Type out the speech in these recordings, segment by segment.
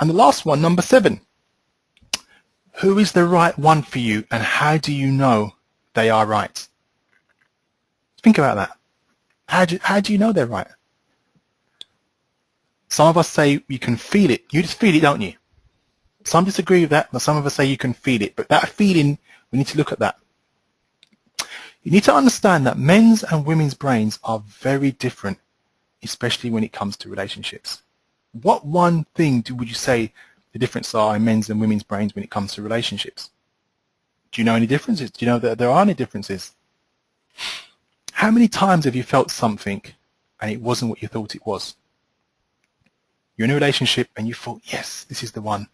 And the last one, number 7. Who is the right one for you, and how do you know they are right? Think about that. How do you know they're right? Some of us say you can feel it. You just feel it, don't you? Some disagree with that, but some of us say you can feel it. But that feeling, we need to look at that. You need to understand that men's and women's brains are very different, especially when it comes to relationships. What one thing would you say the difference are in men's and women's brains when it comes to relationships? Do you know any differences? Do you know that there are any differences? How many times have you felt something and it wasn't what you thought it was? You're in a relationship and you thought, yes, this is the one.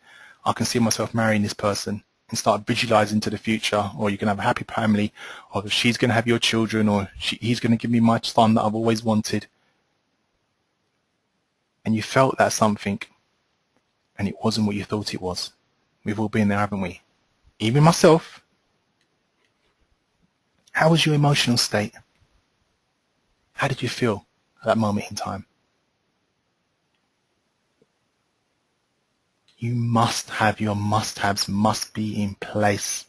I can see myself marrying this person, and start visualizing to the future, or you can have a happy family, or she's going to have your children, or he's going to give me my son that I've always wanted. And you felt that something and it wasn't what you thought it was. We've all been there, haven't we? Even myself. How was your emotional state? How did you feel at that moment in time? You must have your must-haves must be in place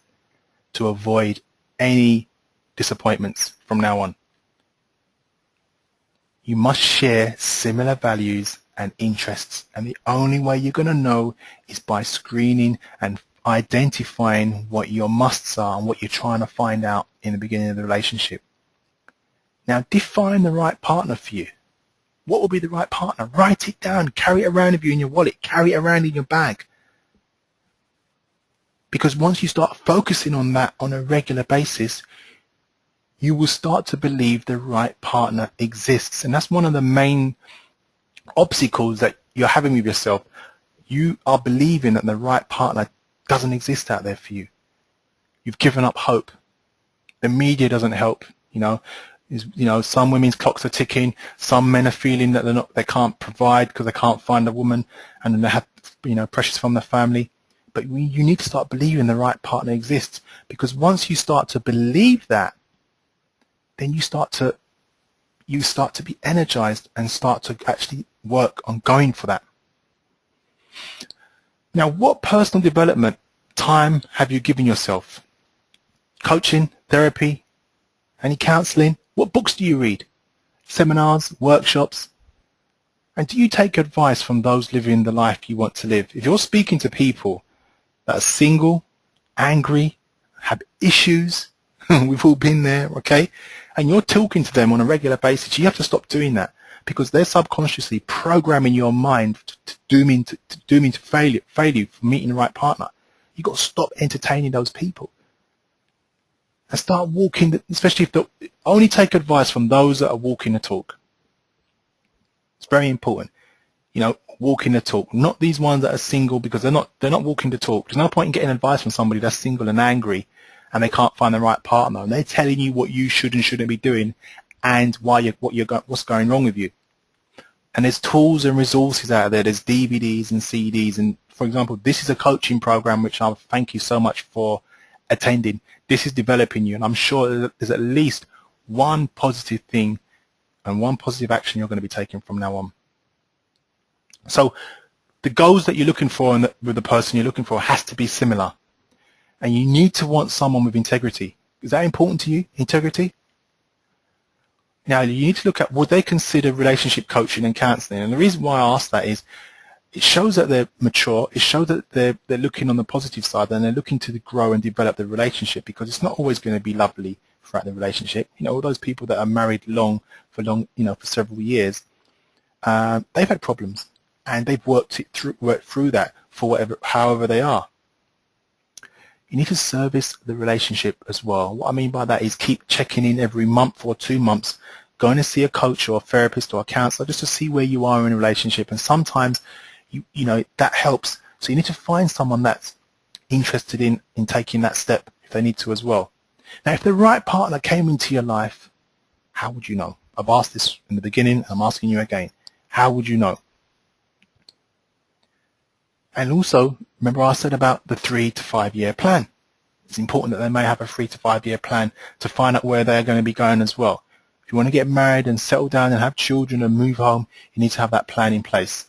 to avoid any disappointments from now on. You must share similar values and interests, and the only way you're going to know is by screening and identifying what your musts are and what you're trying to find out in the beginning of the relationship. Now define the right partner for you. What will be the right partner? Write it down, carry it around with you in your wallet, carry it around in your bag. Because once you start focusing on that on a regular basis, you will start to believe the right partner exists. And that's one of the main obstacles that you're having with yourself. You are believing that the right partner doesn't exist out there for you. You've given up hope. The media doesn't help, some women's clocks are ticking. Some men are feeling that they can't provide because they can't find a woman, and then they have pressures from their family. But you need to start believing the right partner exists, because once you start to believe that, then you start to be energized and start to actually work on going for that. Now, what personal development time have you given yourself? Coaching, therapy, any counseling? What books do you read? Seminars, workshops? And do you take advice from those living the life you want to live? If you're speaking to people that are single, angry, have issues, we've all been there, okay? And you're talking to them on a regular basis, you have to stop doing that, because they're subconsciously programming your mind to doom to failure for meeting the right partner. You've got to stop entertaining those people. And start walking, especially if only take advice from those that are walking the talk. It's very important. Walking the talk. Not these ones that are single, because they're not walking the talk. There's no point in getting advice from somebody that's single and angry and they can't find the right partner, and they're telling you what you should and shouldn't be doing and what's going wrong with you. And there's tools and resources out there. There's DVDs and CDs, and for example, this is a coaching program which I thank you so much for attending. This is developing you, and I'm sure that there's at least one positive thing and one positive action you're going to be taking from now on. So the goals that you're looking for and with the person you're looking for has to be similar, and you need to want someone with integrity. Is that important to you, integrity? Now you need to look at, would they consider relationship coaching and counseling? And the reason why I ask that is it shows that they're mature. It shows that they're looking on the positive side, and they're looking to grow and develop the relationship, because it's not always going to be lovely throughout the relationship. All those people that are married for several years, they've had problems, and they've worked through that for however they are. You need to service the relationship as well. What I mean by that is keep checking in every month or 2 months, going to see a coach or a therapist or a counselor just to see where you are in a relationship. And sometimes that helps. So you need to find someone that's interested in taking that step if they need to as well. Now, if the right partner came into your life, how would you know? I've asked this in the beginning, I'm asking you again. How would you know? And also, remember I said about the 3 to 5 year plan. It's important that they may have a 3 to 5 year plan to find out where they're going to be going as well. If you want to get married and settle down and have children and move home, you need to have that plan in place.